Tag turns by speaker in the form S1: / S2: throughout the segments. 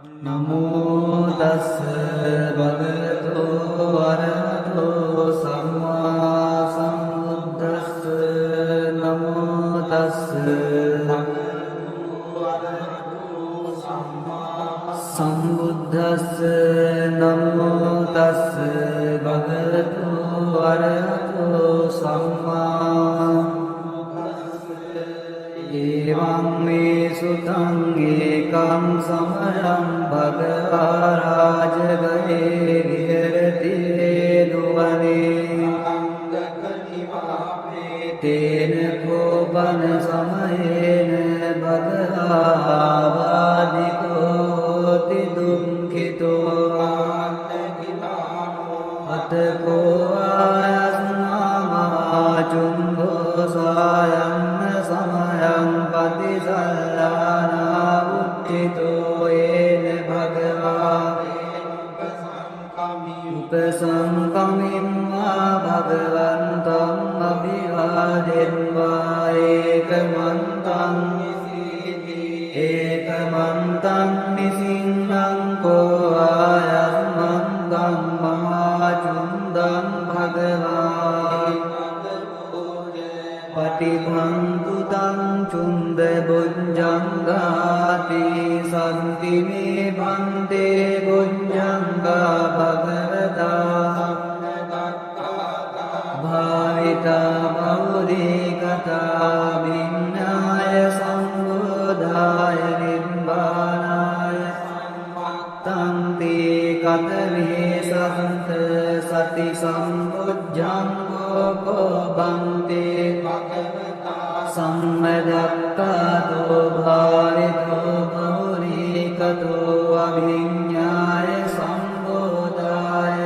S1: නමෝ තස්ස භගවතු අරහතෝ සම්මා සම්බුද්දස්ස නමෝ තස්ස සම්බුද්දස්ස නමෝ තස්ස භගවතු අරහතෝ සම්මා එවං මේ සුතං ඒකං සමයං භගවා රාජගයේ විහෙරති නුවනේ තේන කෝපන සමයේන භගවා වාදිකෝති දුක්ඛිතෝ අතකෝ ආයස්නාමා චුම්භෝ සායන්න සමයං පතිසල්ලානා උච්චිතෝ ඒන භගවා උපසංකමින්වා භගවන්තං අභිවාදෙන්වා ඒකමන්තං නිසින්නං කෝ ආයස්මන්තං මහාචුන්දං භගවා පටිභන්තු තං චුන්ද බුද්ධංගාති සන්ති මේ භන්තේ බුද්ධංගා භගවතා භාවිතා බෞද්ධී කතා විඤ්ඤාය සම්බෝධාය නිබ්බානාය තන්ති කතමේ සන්ත සති සම්බුද්ධංගෝ භන්තේ සම්මදක්ඛාතෝ භාවිතෝ බෞරීකතෝ අභිඤ්ඤාය සම්බෝධාය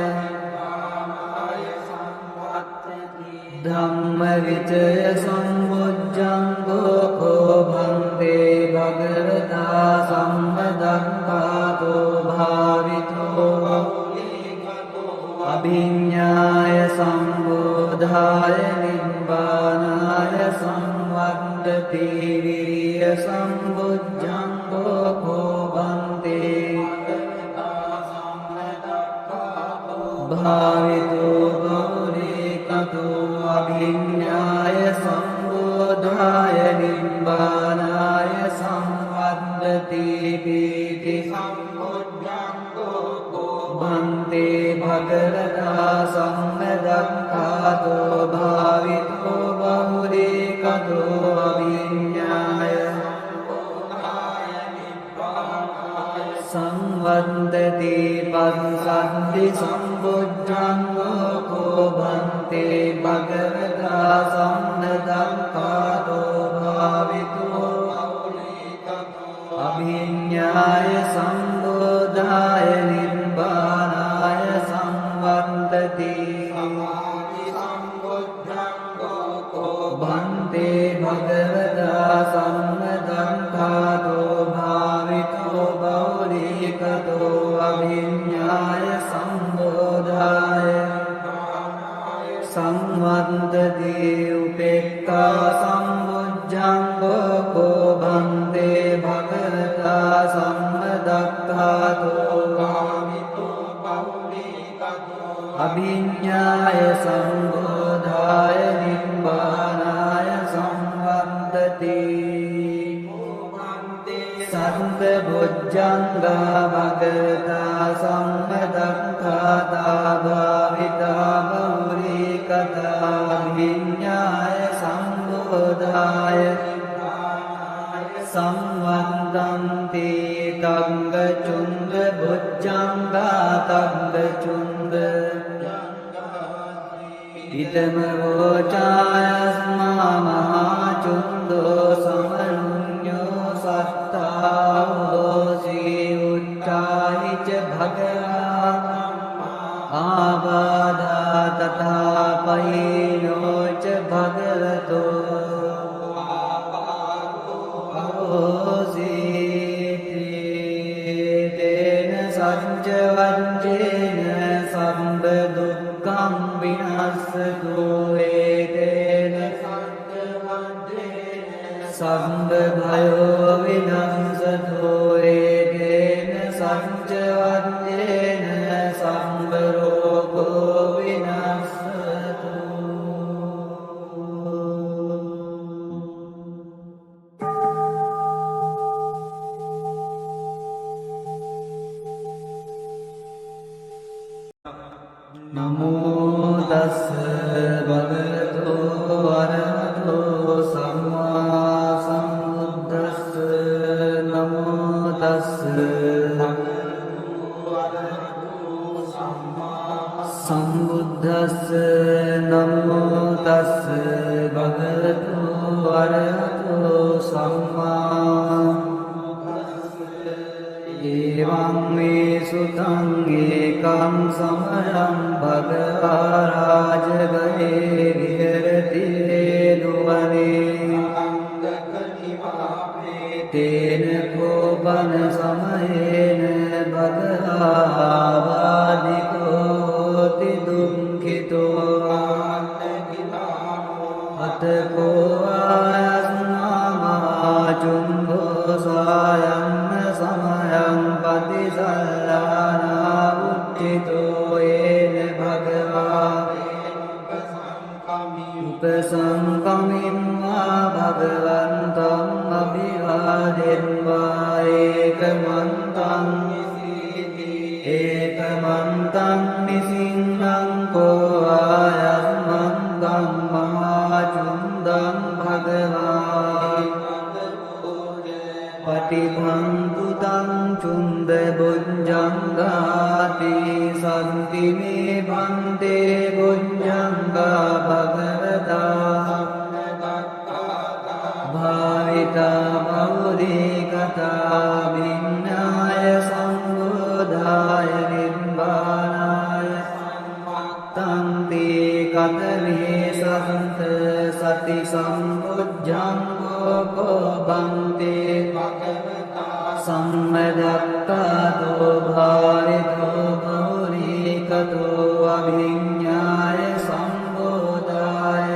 S1: ධම්ම විචය සම්බුද්ධංගෝ භන්තේ භගවතා සම්මදක්ඛාතෝ භාවිතෝ අභිඤ්ඤාය සම්බෝධාය නිබ්බානාය සංවත්තති විරිය සම්බුද්ධංගෝ භන්තේ භාවිතෝ බෞරීකතෝ අභිඤ්ඤාය සම්බෝධාය නිබ්බානාය සංවත්තති පීති භන්තේ භගවතා සම්මදක්ඛාතෝ භාවිතෝ බෞරීකතෝ අභිඤ්ඤාය සංවත්තති පස්සද්ධි සම්බුද්ධංගෝ භන්තේ භගවතා සම්මදක්ඛාතෝ භාවිතෝ අභිඤ්ඤාය සම්බෝධාය නිබ්බානාය සංවත්තති භන්තේ භගවතා සම්මදක්ඛාතෝ භාවිතෝ බෞරීකතෝ අභිඤ්ඤාය සම්බෝධාය සංවත්තති උපේක්ඛා සම්බුද්ධංගෝ භන්තේ භගවතා සම්මදක්ඛාතෝ අභිඤ්ඤාය සම්බෝධාය නිබ්බානාය සංවත්තති සත්ත බොජ්ජංගා භගවතා සම්මදක්ඛාතා භාවිතා බෞරීකතා අභිඤ්ඤාය සම්බෝධාය සංවත්තන්ති තංග චුන්ද බොජ්ජංගා තංග චුන්ද ඉතම වෝචායස්මා මහාචුන්දෝ සමනුඤ්ඤෝ සත්තා හෝසී උච්චාහිච භගවා ආබාධා තථා පහිනෝ ච භගවතෝ හෝසීති තේන සච්ච වංචේන සම්බ දුක්ඛං විනස්සතු ඒතේන සම්බ භයෝ විනස්සතු ඒතේන සංචවද්‍යේන සම්බරෝගෝ විනස්සතු නමෝ තස්ස භගවතු අරහතෝ සම්මා සම්බුද්දස්ස නමෝ තස්ස සම්බුද්දස්ස නමෝ තස්ස භගවතු අරහතෝ සම්මා එවං මේ සුතං ඒකං සමයං භගවා රාජගයේ විහෙරති නුවනේ තේන කෝපන සමයේන භගවා වාදිකෝති දුක්ඛිතෝ අතකෝ ආයස්නාමා චුම්බෝ සායන්න සමයං පතිසල්ලානා උච්චිතෝ ඒන භගවා උපසංකමින්වා භගවන්තං අභිවාදෙන්වා ඒකමන්තං නිසින්නං කෝ ආයස්මන්තං මහාචුන්දං භගවා පටිභංකුතං චුන්ද බුද්ධංගාති සන්ති මේ භන්තේ බුද්ධංගා භගවතා භාවිතා බෞද්ධී කතා විඤ්ඤාය සම්බෝධාය නිබ්බානාය තන්ති කතමේ සන්ත සති සම්බුද්ධංගෝ කෝ බන්තේ සම්මදක්ඛාතෝ භාවිතෝ බෞරීකතෝ අභිඤ්ඤාය සම්බෝධාය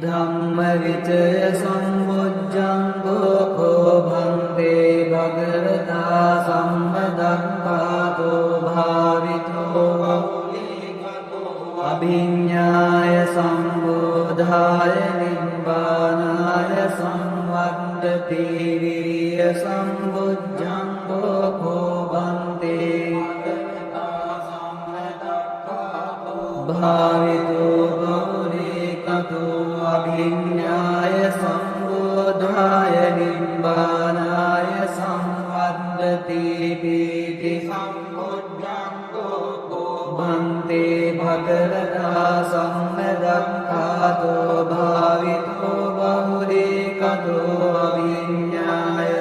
S1: ධම්ම විචය සම්බුද්ධංගෝ කෝ භන්තේ භගවතා සම්මදක්ඛාතෝ භාවිතෝ අභිඤ්ඤාය සම්බෝධාය නිබ්බානාය සංවත්තති විරිය සම්බුද්ධංගෝ කෝ බන්තේ භාවිතෝ බෞරීකතෝ අභිඤ්ඤාය සම්බෝධාය නිබ්බානාය සංවත්තති පීති බන්තේ භගවතා සම්මදක්ඛාතෝ භාවිතෝ බෞරීකතෝ අභිඤ්ඤාය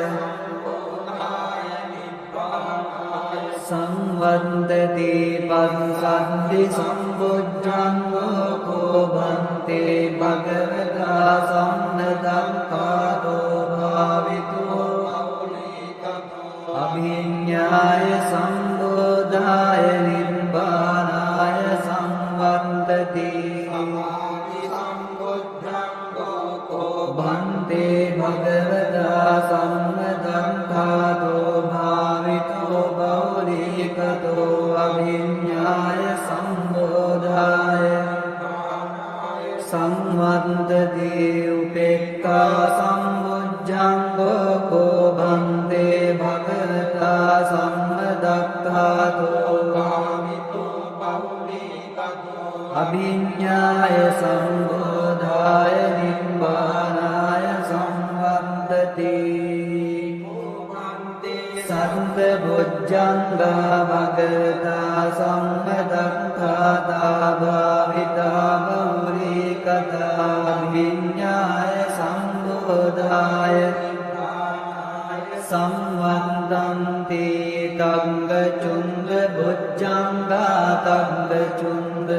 S1: සංවත්තති පස්සද්ධි සම්බුද්ධංගෝ කෝ බන්තේ භගවතා සම්මදක්ඛාතෝ භාවිතෝ අභිඤ්ඤාය සම්බෝධාය නිබ්බානාය සංවත්තති බන්තේ භගවතා සම්මදක්ඛාතෝ භාවිතෝ බෞරීකතෝ අභිඤ්ඤාය සම්බෝධාය සංවත්තති උපේක්ඛා සම්බුද්ධංගෝ කෝ බන්තේ භගවතා සම්මදක්ඛාතෝ අභිඤ්ඤාය සම්බෝධාය නිබ්බානාය සංවත්තති සන්ත බොජ්ජංගා භගවතා සම්මදක්ඛාතා භාවිතා බෞරීකතා අභිඤ්ඤාය සම්බෝධාය සංවත්තන්ති තංග චුන්ද බොජ්ජංගා තංග චුන්ද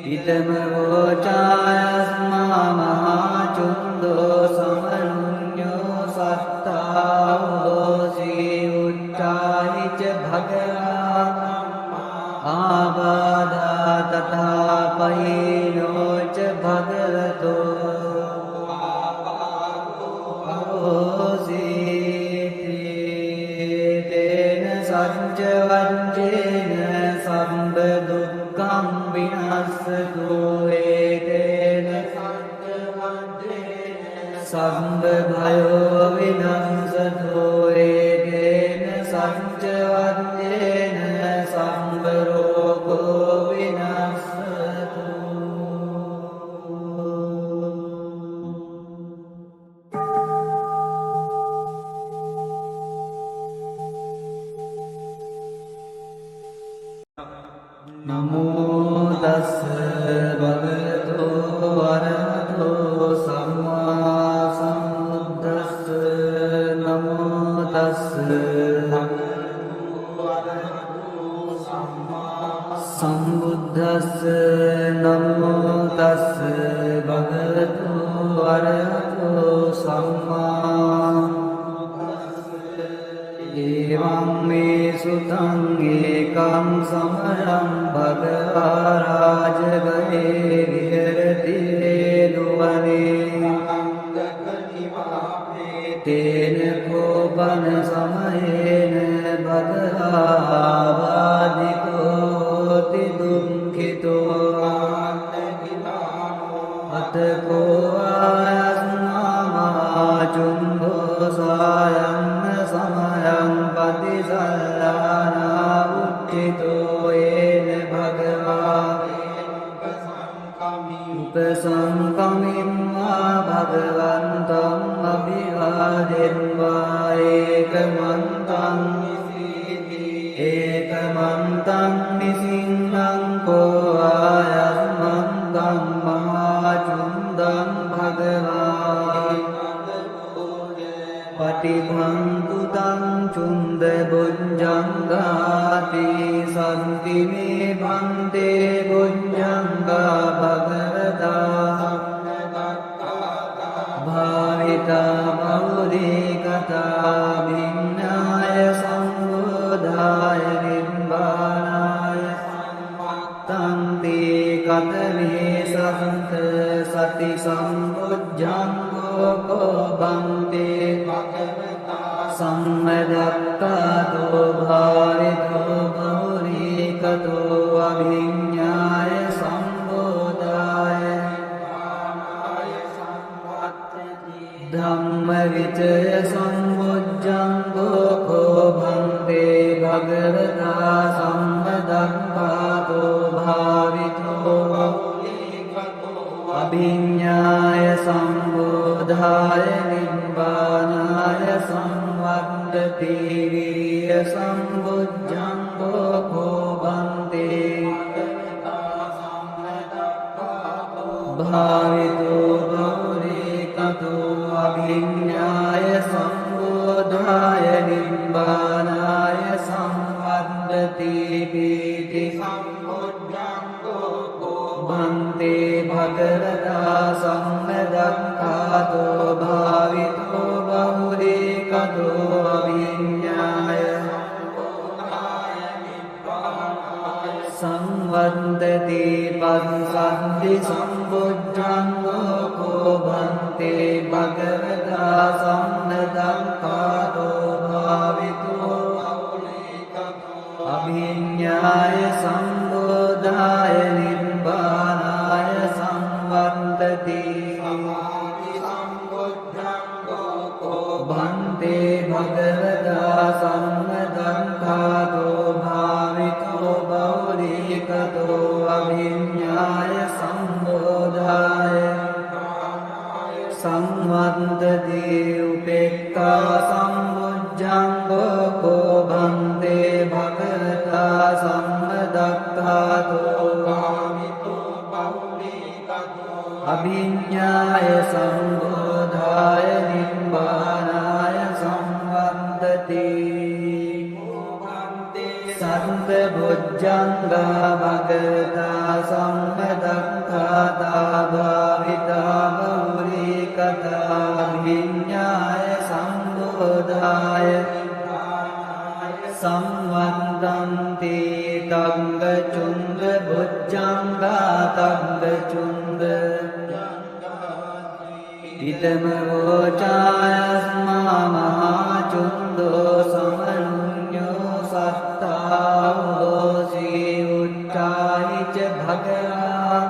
S1: ඉතම වෝචායස්මා මහාචුන්දෝ සමනුඤ්ඤෝ සත්තා හෝසී උච්චායිච භගවා ආබාධා තථා පහිනෝච භගවතෝ සම්බභයෝ විනංසතෝ ඒකේන සංචවද්දේන සම්බරෝගෝ විනස්සතු නමෝ තස්ස භගවතෝ අරහතෝ සම්මා සම්බුද්දස්ස නමෝ තස්ස සම්බුද්දස්ස නමෝ තස්ස භගවතෝ අරහතෝ සම්මා එවං මේ සුතං ඒකං සමයං භගවා රාජගහේ විහෙරති නුවනේ තේන කෝපන සමයේන භගවා වාදිකෝති දුක්ඛිතෝ අතකෝ ආයස්මාමා චුම්භෝ සායන්න සමයං පතිසල්ලානා උච්චිතෝ ඒන භගවා උපසංකමින්වා භගවන්තං අභිවාදෙන්වා ඒකමන්තං නිසින්නං කෝ ආයස්මන්තං මහාචුන්දං භගවා පටිභන්තු තං චුන්ද බුද්ධංගාති සන්ති මේ භන්තේ බුද්ධංගා භගවතා භාවිතා බෞද්ධී කතා විඤ්ඤාය සම්බෝධාය නිබ්බානාය තන්ති කතමේ සන්ත සති සම්බුද්ධංගෝ කෝ බන්තේ සම්මදක්ඛාතෝ භාවිතෝ බෞරීකතෝ අභිඤ්ඤාය සම්බෝධාය ධම්ම විචය සම්බුද්ධංගෝ කෝ භන්තේ භගවතා සම්මදක්ඛාතෝ භාවිතෝ අභිඤ්ඤාය සම්බෝධාය නිබ්බානාය සංවද්දති විරිය සම්බුද්ධංගෝ කෝ බන්තේ භාවිතෝ බෞරීකතෝ අභිඤ්ඤාය සම්බෝධාය නිබ්බානාය සංවද්දති පීති බන්තේ භගවතා සම්මදක්ඛාතෝ භාවිතෝ බෞරීකතෝ අභිඤ්ඤාය සංවද්දති පස්සද්ධි සම්බුද්ධංගෝ කෝ බන්තේ භගවතා සම්මදක්ඛාතෝ භාවිතෝ අභිඤ්ඤාය සම්බෝධාය නිබ්බානාය සංවද්දති බන්තේ භගවතා සම්මදක්ඛාතෝ භාවිතෝ බෞරීකතෝ අභිඤ්ඤාය සම්බෝධාය සංවද්දති උපේක්ඛා සම්බුද්ධංගෝ කෝ බන්තේ භගවතා සම්මදක්ඛාතෝ භාවිතෝ බෞරීකතෝ අභිඤ්ඤාය සම්බෝධාය නිබ්බානාය සංවද්දති සත්ත බුද්ධංගා භගවතා සම්මදක්ඛාතා භාවිතා බෞරීකතා අභිඤ්ඤාය සම්බෝධාය සංවද්දන්ති තංග චුන්ද බුද්ධංගා තංග චුන්ද ඉදම වෝචායස්මා මහාචුන්දෝ සමනුඤ්ඤෝ සත්තා හෝසි උච්චාහිච භගවා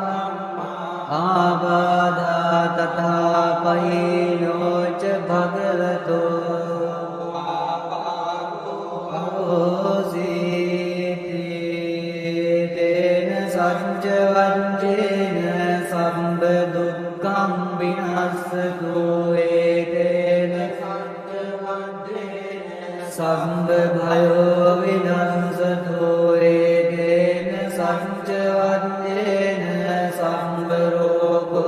S1: ආබාධා තථා පහිනෝ च भगवतो अहोसीति तेन सञ्च वञ्चेन सम्ब दुःखं विनश्यतु एतेन सञ्च वञ्चेन सम्ब भयो विनश्यतु एतेन सञ्च वञ्चेन सम्ब रोगो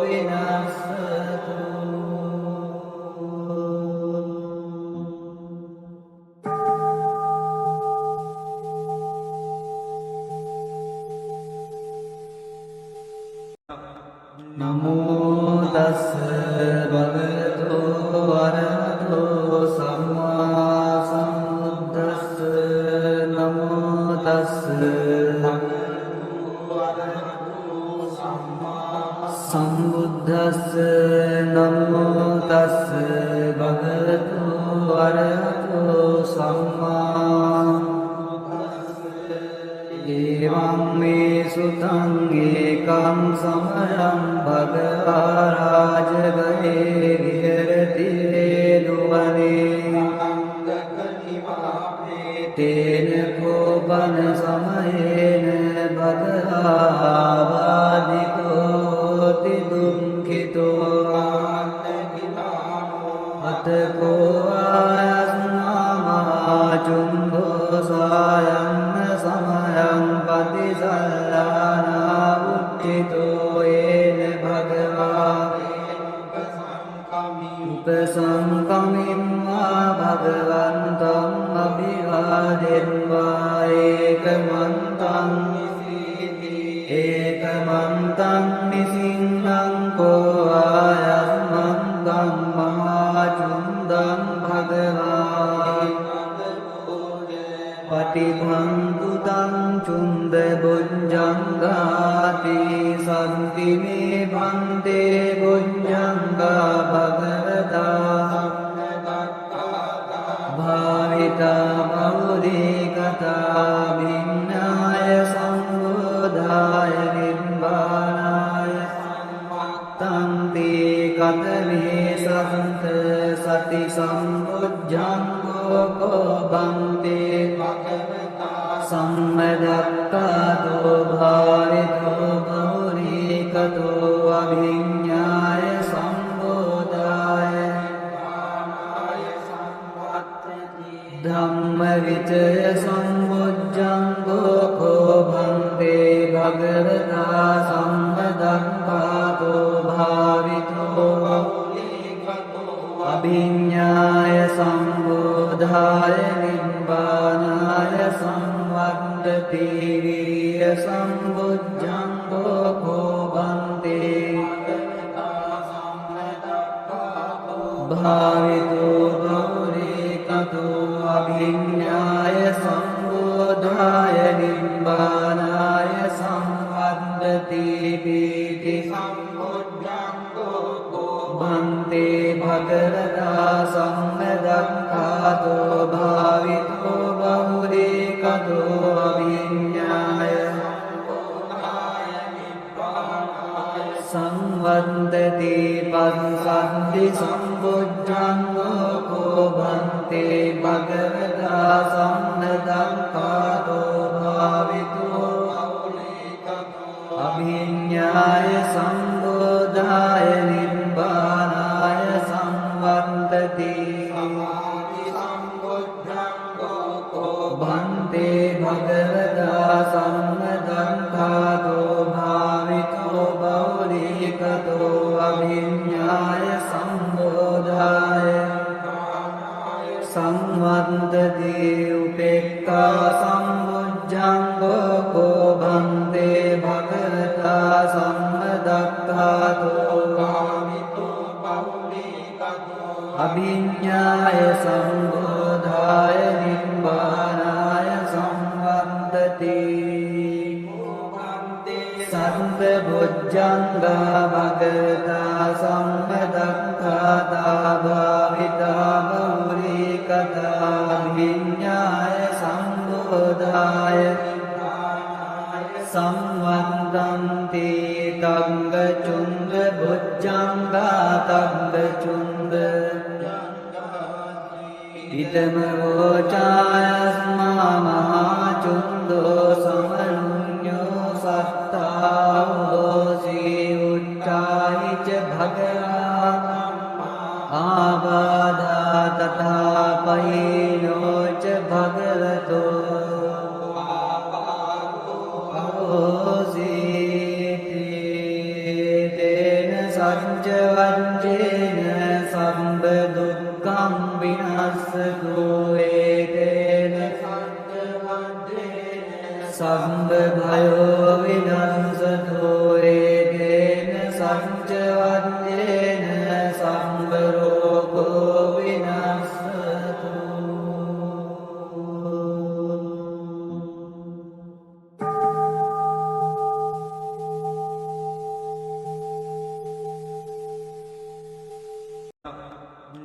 S1: विनश्यतु नमो तस्स भगवतो अरहतो सम्मा सम्बुद्धस्स नमो तस्स सम्बुद्धस्स नमो तस्स भगवतो अरहतो सम्मा एवं मे सुतं एकं समयं भगवा राजगहे विहरति वेदुवने तेन कोपन समयेन भगवा वादितोऽति दुःखितो अतको आयस्नामाचुम्भो सायं समयं पतिसल्लानावुत्थितो येन भगवा उपसङ्कमिम्वा भगवन्तम् अभिवादित्वा एकमन्तं निसिंहं को आयस्मन्तं महाचुन्दं भगवा पटिभन्तु तं चुन्दभुजङ्गाति सन्ति मे भन्ते भुजङ्गा भगवता भाविता बहुरीकता भिन्नाय सम्बोधाय निर्वाणाय तन्ते कथमे सन्त सति सम्बुजङ्गो को भन्ते सम्मदक्तातो भावितो बहुरीकतो अभिज्ञाय सम्बोधाय धम्मविजय सम्बुजङ्गो को भन्ते भगवता सम्मदक्तातो भावितो अभिज्ञाय सम्बोधाय निर्वाणाय संवर्धति वीर्य सम्बुजङ्गो को भन्ते भावितो बहुरीकतो अभिज्ञाय सम्बोधाय निर्वाणाय संवर्धति वीर्य भन्ते भगवता सम्मदक्तातो भावितो बहुरीकतो अभिज्ञाय संवर्धति पंसन्ति सम्बुजङ्गो को भन्ते भगवता सम्मदक्तातो भावितो अभिज्ञाय सम्बोधाय निर्वाणाय संवर्धति भन्ते भगवता सम्मदक्तातो भावितो बहुरीकतो अभिज्ञाय सम्बोधाय संवर्धति उपेक्खा सम्बुजङ्गो को भन्ते भगवता सम्मदक्तातो अभिज्ञाय सम्बोधाय निर्वाणाय संवर्धति सर्वभुजङ्गा भगवता सम्मदक्ताता भाविता बहुरीकता अभिज्ञाय सम्बोधाय संवर्धन्ति तङ्गचुण्ड भुजङ्गा तङ्गचुण्ड ඉතම වෝචායස්මා මහාචුන්දෝ සමනුඤ්ඤෝ සත්තා හෝසී උච්චායිච භගවා ආබාධා තථා පයිනෝච භගවතෝ හෝසීති තේන සච්ච වච්චේන සම්බ දුක්ඛං විනස්සතු ඒතේන සච්ච වච්චේන සම්බ භයෝ විනස්සතු ඒතේන සච්ච වච්චේන සම්බ රෝගෝ විනස්සතු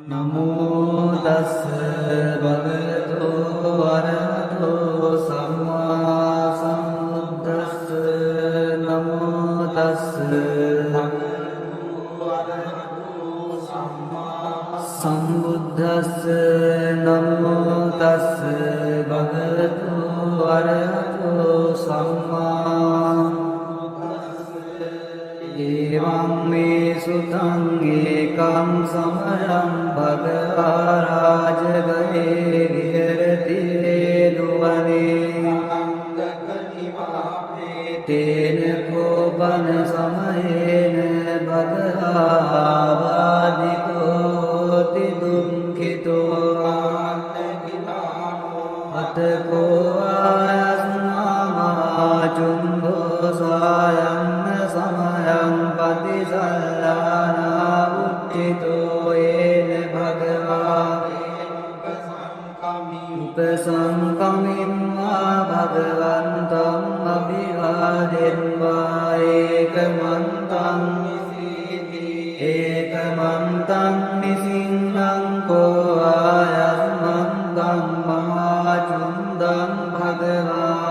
S1: නමෝ තස්ස භගවතෝ අරහතෝ සම්මා සම්බුද්දස්ස නමෝ තස්ස සම්බුද්දස්ස නමෝ තස්ස භගවතෝ අරහතෝ සම්මා එවං මේ සුතං ඒකං සමයං භගවා රාජගයේ විහෙරති නුවනේ තේන කෝපන සමයේන භගවා වාදිකෝති දුක්ඛිතෝ අතකෝ ආයස්මා මහාචුම්භෝ සායන්න සමයං පතිසල්ලානා උච්චිතෝ ඒන භගවා උපසංකමින්වා භගවන්තං අභිවාදෙන්වා ඒකමන්තං නිසින්නං කෝ ආයස්මන්තං මහාචුන්දං භගවා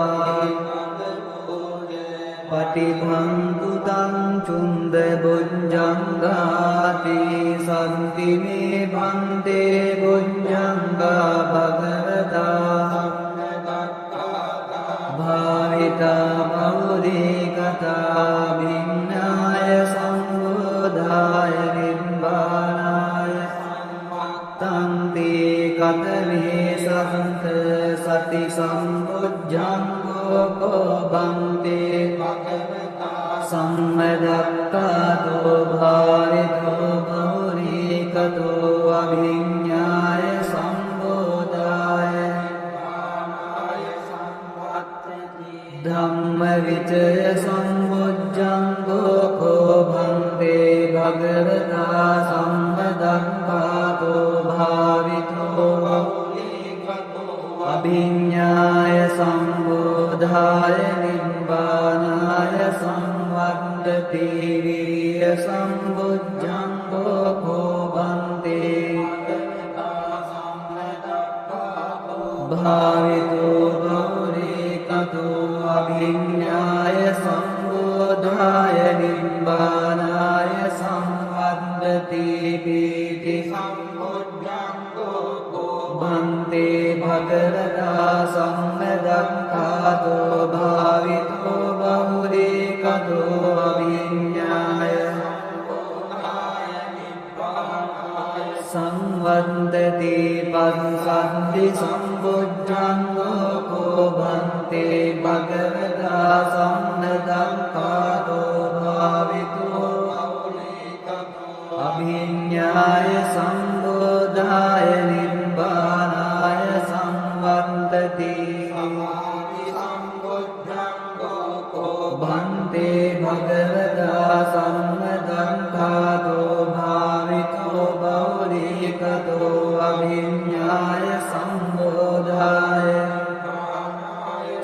S1: පටිභංතු තං චුන්ද බුද්ධංගාති සම්ති මේ භන්තේ බුද්ධංගා භගවතා භාවිතා බෞද්ධී කතා විඤ්ඤාය සම්බෝධාය නිබ්බානාය තන්ති කතමේ සන්ත සති සම්බුද්ධංගෝ කෝ බන්තේ සම්මදක්ඛාතෝ භාවිතෝ බෞරීකතෝ අභිඤ්ඤාය සම්බෝධාය ධම්ම විචය සම්බුද්ධංගෝ කෝ භන්තේ භගවතා සම්මදක්ඛාතෝ භාවිතෝ අභිඤ්ඤාය සම්බෝධාය නිබ්බානාය සංවත්තති විරිය සම්බුද්ධංගෝ කෝ බන්තේ භාවිතෝ බෞරීකතෝ අභිඤ්ඤාය සම්බෝධාය නිබ්බානාය සංවත්තති පීති බන්තේ භගවතා සම්මදක්ඛාතෝ භාවිතෝ බෞරීකතෝ අභිඤ්ඤාය සංවත්තති පස්සද්ධි සම්බුද්ධංගෝ කෝ බන්තේ භගවතා සම්මදක්ඛාතෝ භාවිතෝ අභිඤ්ඤාය සම්බෝධාය නිබ්බානාය සංවත්තති බන්තේ භගවතා සම්මදක්ඛාතෝ භාවිතෝ බෞරීකතෝ අභිඤ්ඤාය සම්බෝධාය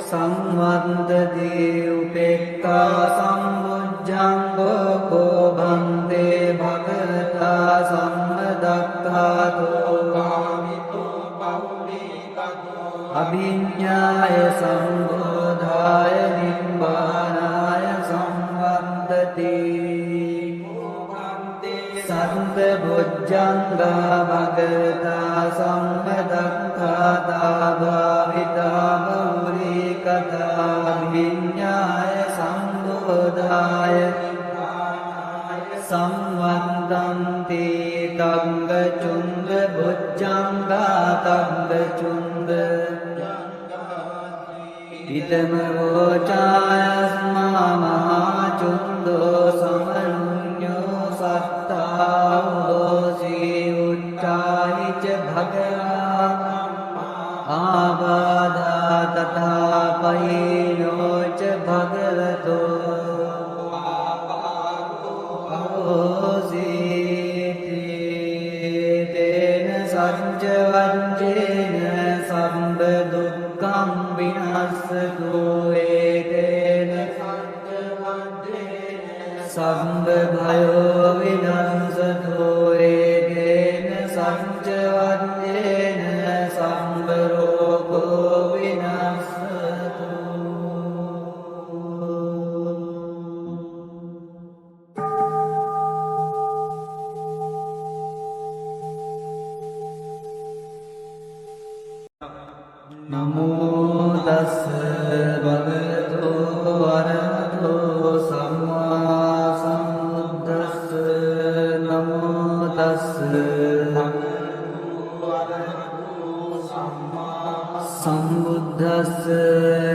S1: සංවත්තති උපේක්ඛා සම්බුද්ධංගෝ කෝ බන්තේ භගවතා සම්මදක්ඛාතෝ අභිඤ්ඤාය සම්බෝධාය නිබ්බානාය සංවත්තති සම්බ බුද්ධං භගවතා සම්මදක්ඛාතා භාවිතා බෞරිකතා විඤ්ඤාය සම්බෝධාය සංවත්තන්ති තංග චුන්ද බුද්ධංගා තංග චුන්ද ඉතම වෝචායස්මා මහා චුන්දෝ සමනුඤ්ඤෝ සත්තා හෝසි උච්චායිච භගවා ආබාධා තථා පහිනෝ ච භගවතෝ තේන සච්ච වංචේන සම්බ දුක්ඛං විනස්සතු ඒතේන සච්ච වංචේන සම්බ භයෝ විනස්සතු ඒතේන සච්ච වංචේන සම්බ රෝගෝ විනස්සතු. නමෝ තස්ස භගවතු වරහතෝ සම්මා සම්බුද්දස්ස නමෝ තස්ස සම්බුද්දස්ස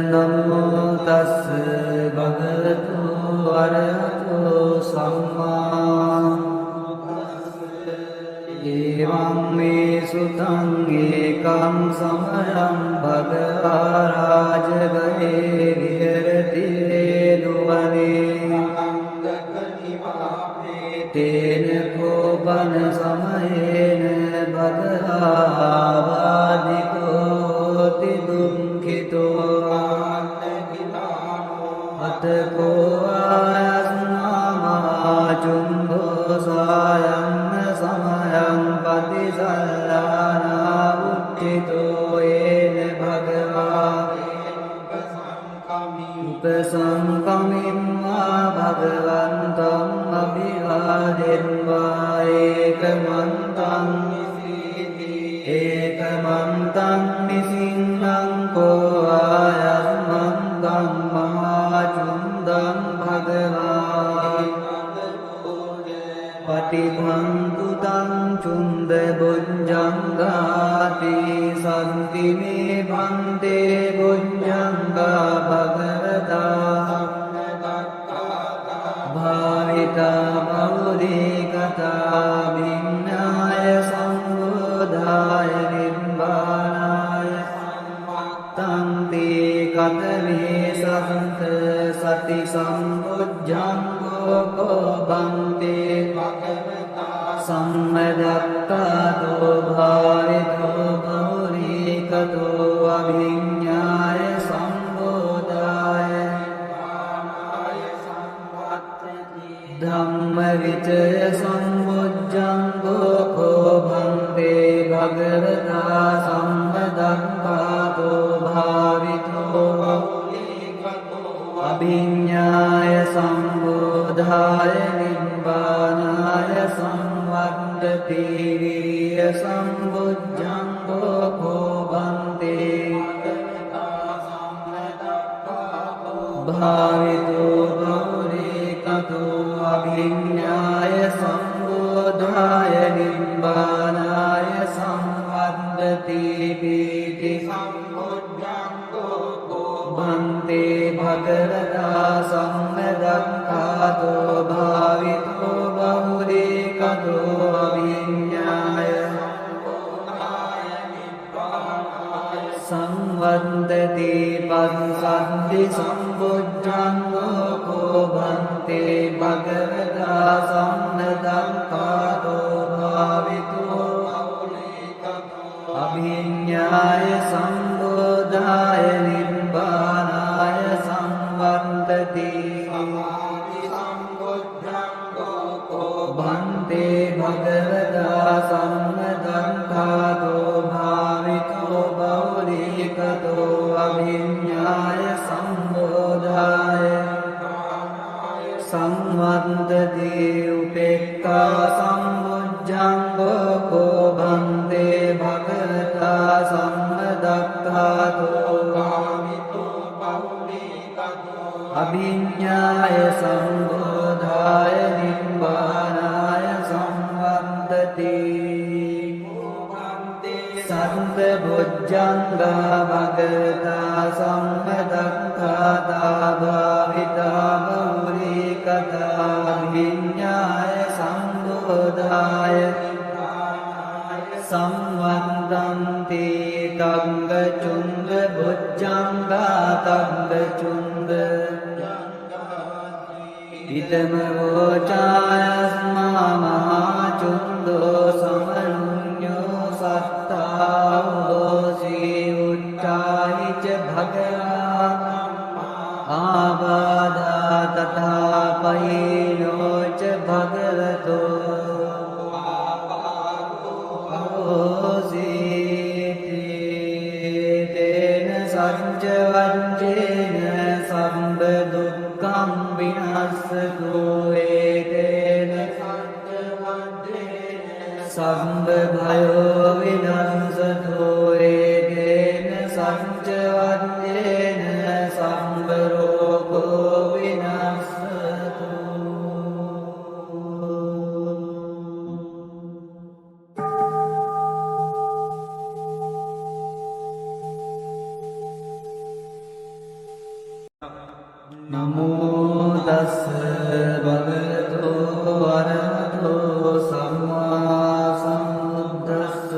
S1: නමෝ තස්ස භගවතු වරහතෝ සම්මා එවං මේ සුතං ඒකං සමයං භගවා රාජගයේ විහෙරති වේදුවනේ තේන කෝපන සමයේන භගවා වාදිකෝති දුක්ඛිතෝ අතකෝ ආයස්නා මහා චුම්භෝ සායන්න සමයං පතිසල්ලානා උච්චිතෝ ඒන භගවා උපසංකමිම්මා භගවන්තං අභිවාදෙන්වා ඒකමන්තං නිසින්නං කෝ ආයස්මන්තං මහා චුන්දං භගවා පටිභන්තු තං චුන්ද බුද්ධංගාති සන්ති මේ භන්තේ බුද්ධංගා භගවතා භාවිතා බෞද්ධිකතා විඤ්ඤාය සම්බෝධාය නිබ්බානාය තන්ති කතමේ සන්ත සති සම්බුද්ධංගෝ කෝ බන්තේ සම්මදක්ඛාතෝ භාවිතෝ බෞරිකතෝ අභිඤ්ඤාය සම්බෝධාය ධම්ම විචය සම්බුද්ධංගෝ කෝ භන්තේ භගවතා සම්මදක්ඛාතෝ භාවිතෝ අභිඤ්ඤාය සම්බෝධාය නිබ්බානාය සංවත්තති විරිය සම්බුද්ධංගෝ කෝ බන්තේ භාවිතෝ බෞරිකතෝ අභිඤ්ඤාය සම්බෝධාය නිබ්බානාය සංවත්තති පීති බන්තේ භගවතා සම්මදක්ඛාතෝ භාවිතෝ බෞරිකතෝ අභිඤ්ඤාය සංවත්තති පස්සද්ධි සම්බුද්ධංගෝ කෝ බන්තේ භගවතා සම්මදක්ඛාතෝ භාවිතෝ අභිඤ්ඤාය සම්බෝධාය නිබ්බානාය සංවත්තති බන්තේ භගවතා සම්මදක්ඛාතෝ භාවිතෝ බෞරිකතෝ අභිඤ්ඤාය සම්බෝධාය සංවත්තති උපේක්ඛා සම්බුද්ධංගෝ සම්බුද්ධංගා භගවතා සම්මදක්ඛාතා භාවිතා බෞරී කතා විඤ්ඤාය සම්බෝධාය සංවන්දන්ති තංග චුන්ද බුද්ධංගා තංග චුන්ද ඉදම වෝචායස්මා මහා චුන්දෝ සමනුඤ්ඤෝ සත්තාවෝසි උච්චායිච භගවා ආබාධා තථා පයිනෝච භගවතෝ ආසීති තේන සච්ච වංචේන සම්බ දුක්ඛං විනස්සතු ඒතේන සම්බ භයෝ විනස්සතු ඒතේන සච්ච වංචේන සම්බ රෝගෝ විනස්සතු නමෝ තස්ස භගවතෝ අරහතෝ සම්මා සම්බුද්දස්ස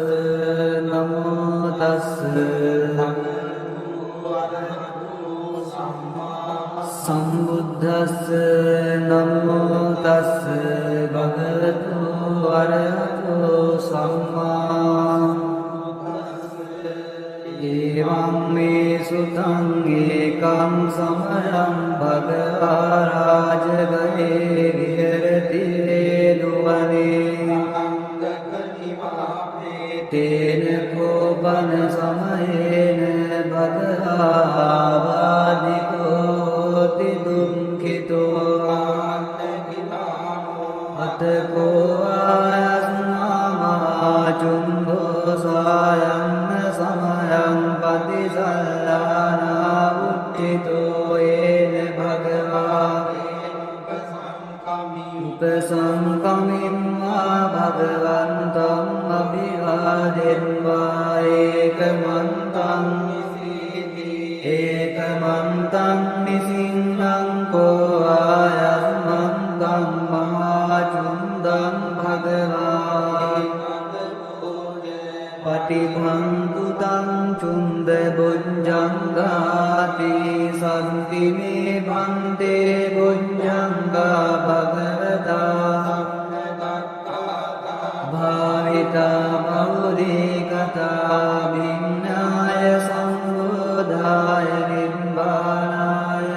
S1: නමෝ තස්ස සම්බුද්දස්ස නමෝ තස්ස භගවතෝ අරහතෝ සම්මා එවං මේ සුතං ඒකං සමයං භගවා රාජගයේ විහෙරති වේනුවනේ තේන කෝපන සමයේන භගවා වාදිකෝති දුක්ඛිතෝ අතකෝ ආයස්මා මහා චුම්බෝ සායන්න සමයං පතිසල්ලානා උච්චිතෝ ඒන භගවා උපසංකමින්වා භගවන්තං අභිවාදෙන්වා ඒකමන්තං නිසිංහං කෝ ආයස්මන්තං මහා චුන්දං භගවා පටිභංතු තං චුන්ද බුද්ධංගාති සම්ති මේ භන්තේ බුද්ධංගා භගවතා භාවිතා බෞරී කතා විඤ්ඤාය සම්බෝධාය නිබ්බානාය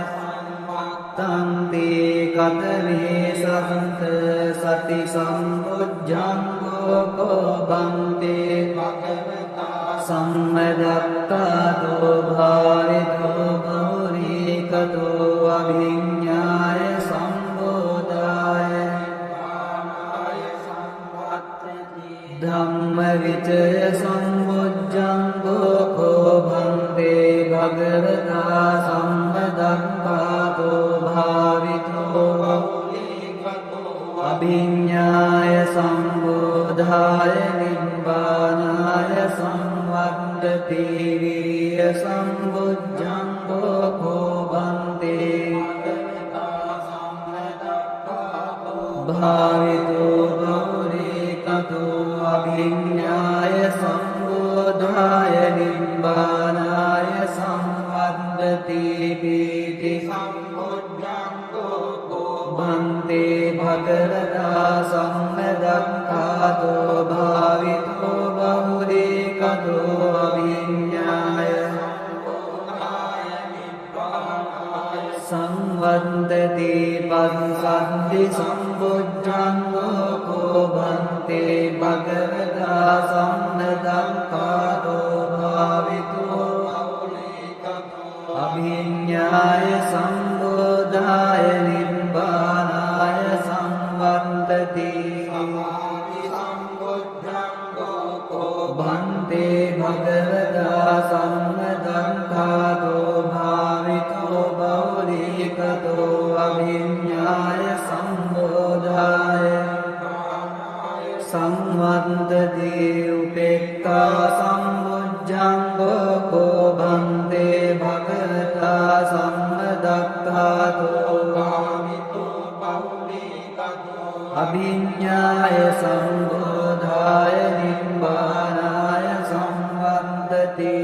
S1: තන්ති කතමේ සන්ත සති සම්බුද්ධංගෝ කෝ බන්තේ සම්මදක්ඛාතෝ භාවිතෝ බෞරී කතෝ අභිඤ්ඤාය සම්බෝධාය ධම්ම විචය සම්බුද්ධංගෝ කෝ භන්තේ භගවතා සම්මදක්ඛාතෝ භාවිතෝ අභිඤ්ඤාය සම්බෝධාය නිබ්බානාය සම්වද්දති විරිය සම්බුද්ධංගෝ කෝ බන්තේ භාවිතෝ බෞරී කතෝ අභිඤ්ඤාය සම්බෝධාය නිබ්බානාය සම්වද්දති පීති බන්තේ භගවතා සම්මදක්ඛාතෝ භාවිතෝ බෞරී කතෝ අභිඤ්ඤාය සංවද්දති පස්සද්ධි සම්බුද්ධංගෝ කෝ බන්තේ භගවතා සම්මදක්ඛාතෝ භාවිතෝ අභිඤ්ඤාය සම්බෝධාය නිබ්බානාය සංවද්දති බන්තේ භගවතා සම්මදක්ඛාතෝ භාවිතෝ බෞරී කතෝ අභිඤ්ඤාය සම්බෝධාය සංවද්දති උපෙක්ඛා සම්බුද්ධංගෝ කෝ භන්තේ භගවතා සම්මදක්ඛාතෝ භාවිතෝ බහුලීකතෝ අභිඤ්ඤාය සම්බෝධාය නිබ්බානාය සම්වන්දති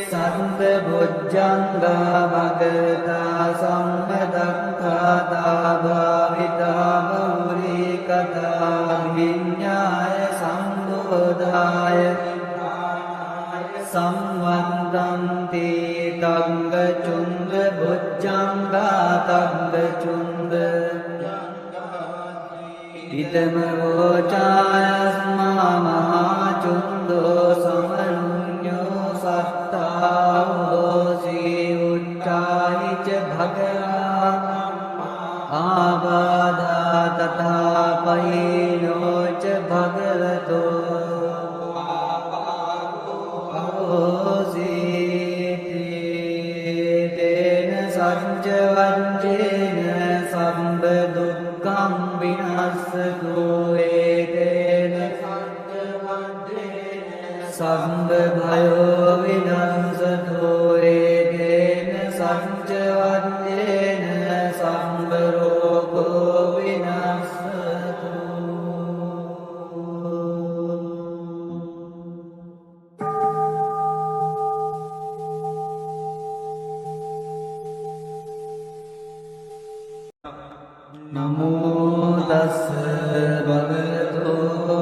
S1: සත්ත බොජ්ජංගා භගවතා සම්මදක්ඛාතා භාවිතා බහුලීකතා විඤ්ඤාය සම්බෝධාය සම්වන්දන්ති තංග චුන්ද බොජ්ජංගා තංග චුන්ද ඉතම වෝචායස්මා මහා චුන්දෝ සමනුඤ්ඤෝ සත්තාවෝසී උච්චායිච භගවා ආබාධා තථාපයිනෝච භගවතෝ අවෝසීති තේන සච්ච වංචේන සම්බ දුක්ඛං විනස්සතු ඒතේන සච්ච වංචේන සම්බ භයෝ විනස්සතු ඒතේන සච්ච වංචේන සම්බ රෝගෝ විනස්සතු නමෝ තස්ස භගවතු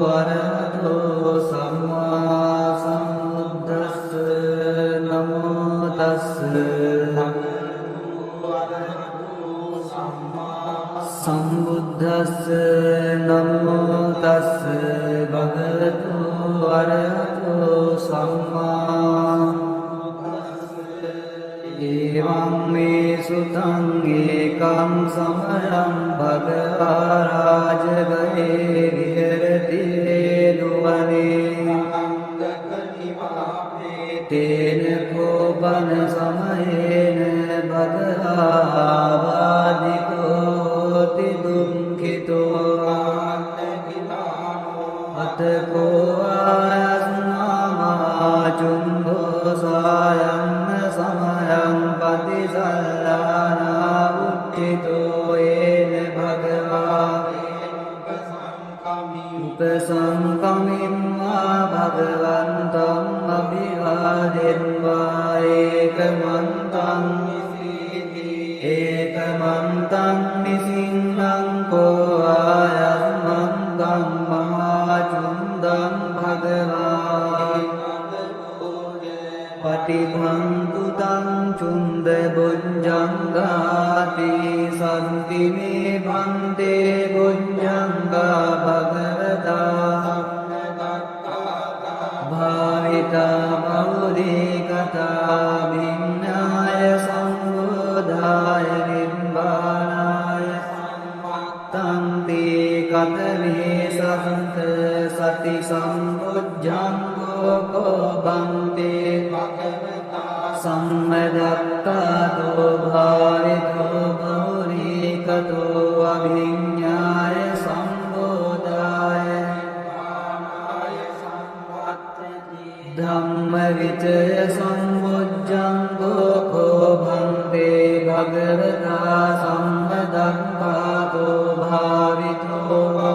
S1: වරහතෝ සම්මා සම්බුද්දස්ස නමෝ තස්ස සම්බුද්දස්ස නමෝ තස්ස භගවතු වරහතෝ සම්මා එවං මේ සුතං ඒකං සමයං භගවා රාජගයේ විහෙරති වේනුවනේ තේන කෝපන සමයේන භගවා වාදිකෝති දුක්ඛිතෝ අතකෝ ආයස්නාමා චුම්භෝ සායන්න සමයං පතිසල්ලානා උච්චිතෝ ඒන භගවා උපසංකමින්වා භගවන්තං අභිවාදෙන්වා ඒකමන්තං නිසින්නං කෝ ආයස්මන්තං මහාචුන්දං භගවා පටිභංතු තං චුන්ද බොජ්ජංගාති සන්ති මේ භන්තේ බොජ්ජංගා භගවතා භාවිතා බහුලීකතා විඤ්ඤාය සම්බෝධාය නිබ්බානාය තන්ති කතමේ සන්ත සති සම්බොජ්ජංගෝ කෝ භන්තේ සම්මදක්ඛාතෝ භාවිතෝ බහුලීකතෝ අභිඤ්ඤාය සම්බෝධාය ධම්මවිචය සම්බොජ්ජංගෝ කෝ භන්තේ භගවතා සම්මදක්ඛාතෝ භාවිතෝ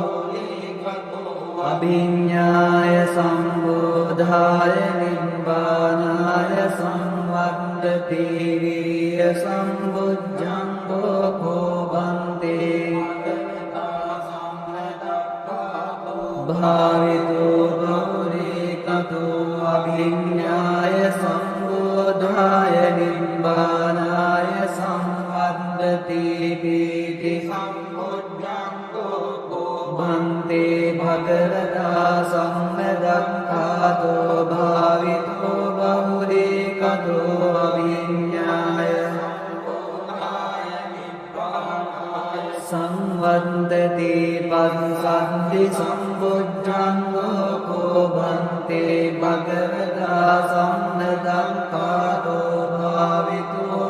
S1: අභිඤ්ඤාය සම්බෝධාය නිබ්බානාය සම්වද්දති විරිය සම්බොජ්ජංගෝ කෝ භන්තේ භාවිතෝ බහුලීකතෝ අභිඤ්ඤාය සම්බෝධාය නිබ්බානාය සම්වද්දති පීති සම්බොජ්ජංගෝ කෝ භන්තේ භගවතා සම්මදක්ඛාතෝ භාවිතෝ බහුලීකතෝ අභිඤ්ඤාය සංවද්දති පස්සද්ධි සම්බොජ්ජංගෝ කෝ භන්තේ භගවතා සම්මදක්ඛාතෝ භාවිතෝ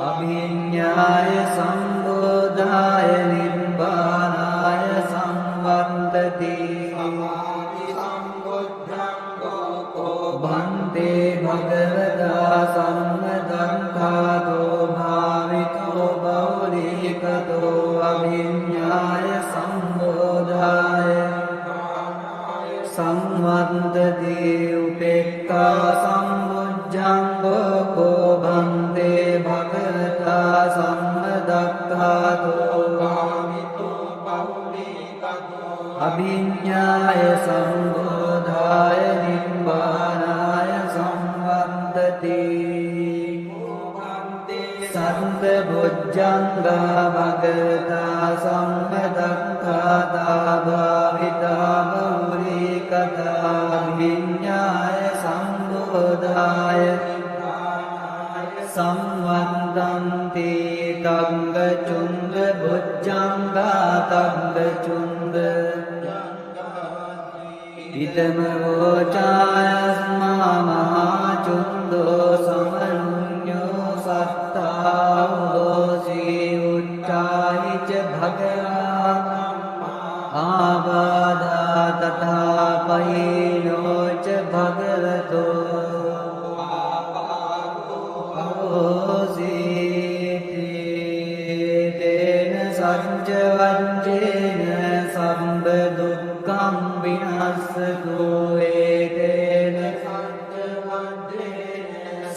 S1: අභිඤ්ඤාය සම්බෝධාය නිබ්බානාය සම්වද්දති संवन्तति समाधि सम्बुद्धंगो को भन्ते भगवता सम्मदङ्घातो भावितो बहुलीकतो अभिज्ञाय सम्बोधाय संवन्तति उपेक्खा सम्बुद्धंगो को भन्ते भगवता सम्मदङ्घातो अभिज्ञाय सम्बोधाय निब्बानाय संवन्तति सर्वभुजङ्गा भगवता सम्मदङ्घाता भाविता बहुलीकता अभिज्ञाय सम्बोधाय संवन्तन्ति तङ्गचुण्ड भुजङ्गा तङ्गचुण्ड इदमवोचायस्मा महाचुन्दो समनुन्यो सत्तावोऽसि उच्चायि च भगवा आबाधा तथा पयिनो च भगवतो तेन सञ्चवञ्चेन सम्बदुःखं विनश्यतु एतेन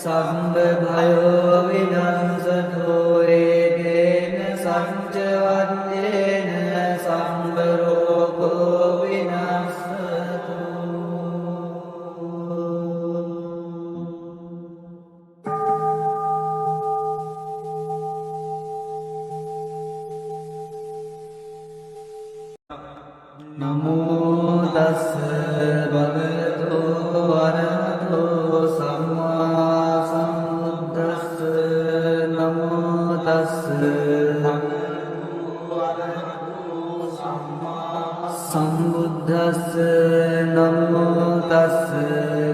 S1: सम्भयो विनश्यतु एतेन सञ्चवञ्चेन सम्भरोगो विनश्यतु नमो तस्स भगवतो अरहतो सम्मा सम्बुद्धस्स नमो तस्स सम्बुद्धस्स नमो तस्स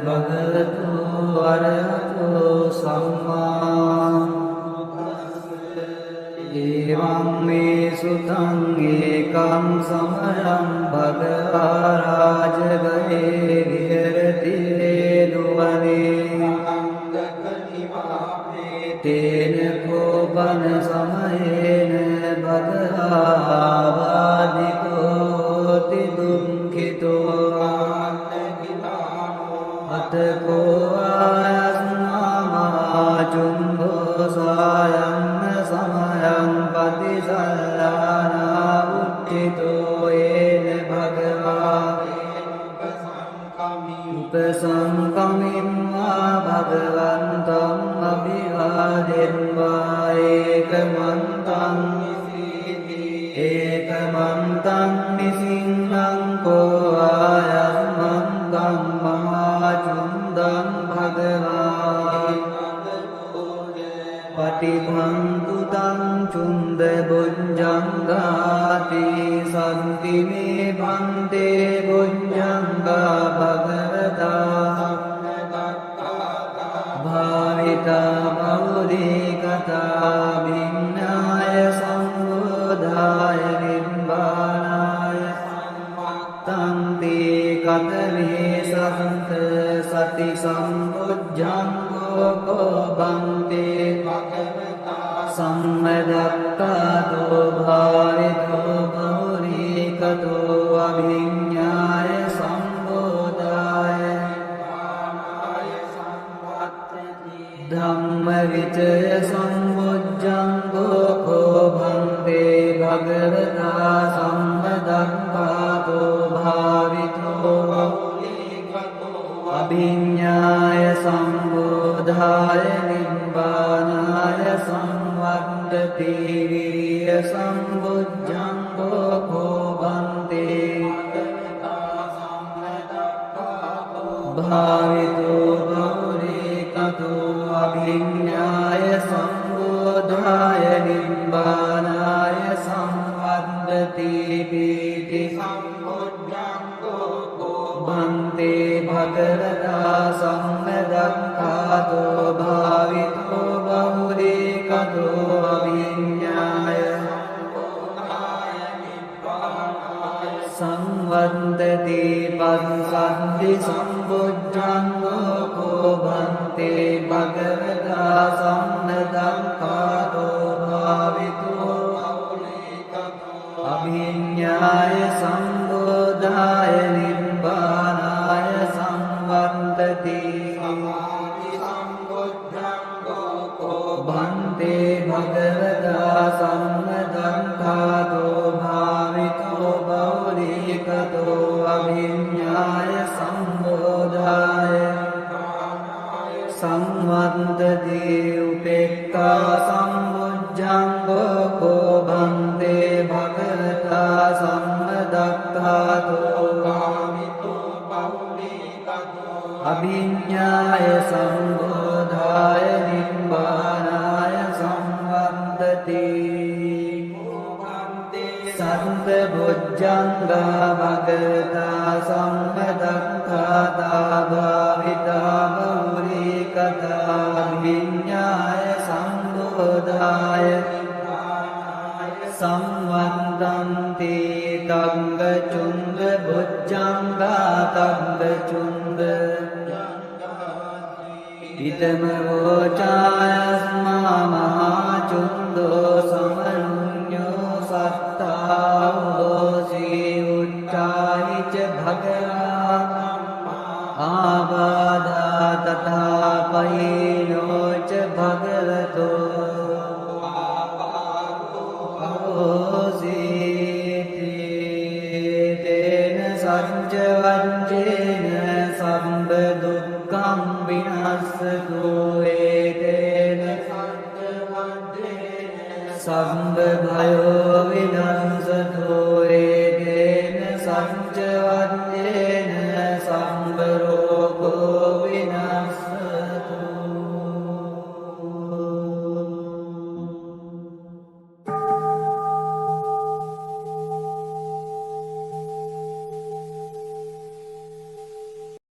S1: भगवतो अरहतो सम्मा एवं मे सुतं एकं समयं भगवा राजगये विहरति वेणुवने तेन कोपनसमयेन भगवा बाधिकोऽति दुःखितो अथ को आयस्मामाचुम्भो सायं समयं पतिसल्लानावुत्थितो येन भगवा उपसङ्कमिन्वा भगवन्तम् अभिवादिन्वा एकमन्तं निसिंहं को आयस्मन्तं महाचुन्दं भगवा पटिभन्तु तं चुन्दभुजङ्गाति सन्ति मे भन्ते भुजङ्गा भगवता भाविता बहुलीकता भिन्नाय सम्बोधाय निब्बानाय तन्ति कथमे सन्त सति सम्बुजङ्गो को भन्ते सम्मदक्कातो भावितो बहुलीकतो अभिज्ञाय सम्बोधाय धम्मविजय सम्बुजङ्गो को भन्ते भगवता सम्मदक्कातो भावितो अभिज्ञाय सम्बोधाय निब्बानाय संवन्तति वीर्य सम्बुजङ्गो को भन्ते भावितो बहुलीकतो अभिज्ञाय सम्बोधाय निब्बानाय संवन्तति पीति भन्ते भगवता सम्मदक्कातो भावितो बहुलीकतो अभिज्ञाय සංවත්තති පස්සද්ධි සම්බුද්ධංගෝ කෝ භන්තේ භගවතා සම්නදක්ඛාතෝ භාවිතෝ අභිඤ්ඤාය සම්බෝධාය නිබ්බානාය සංවත්තති භන්තේ භගවතා සම්නදක්ඛාතෝ භාවිතෝ බෞලිකතෝ අභිඤ්ඤාය සම්බෝධාය සංවත්තති උපේක්ඛා සම්බුද්ධංගෝ කෝ භන්තේ භගවතා සම්නදක්ඛාතෝ භාවිතෝ බෞලිකතෝ අභිඤ්ඤාය සම්බෝධාය නිබ්බානාය සංවත්තති සම්බුද්ධංගා භගවතා සම්නදක්ඛාතා භාවිතා බෞලිකතා අභිඤ්ඤාය සම්බෝධාය සංවත්තන්ති තංග චුන්ද බුද්ධංගා තංග චුන්ද ඉතම වෝචායස්මා මහා චුන්දෝ සමනුඤ්ඤෝ සත්තා හෝසී උච්චායිච භගවා ආබාධා තථා පයිනෝච භගවතෝ තේන සච්ච වංචේන සම්බ දුක්ඛං විනස්සතු ඒතේන සච්ච වංචේන සම්බ භයෝ විනස්සතු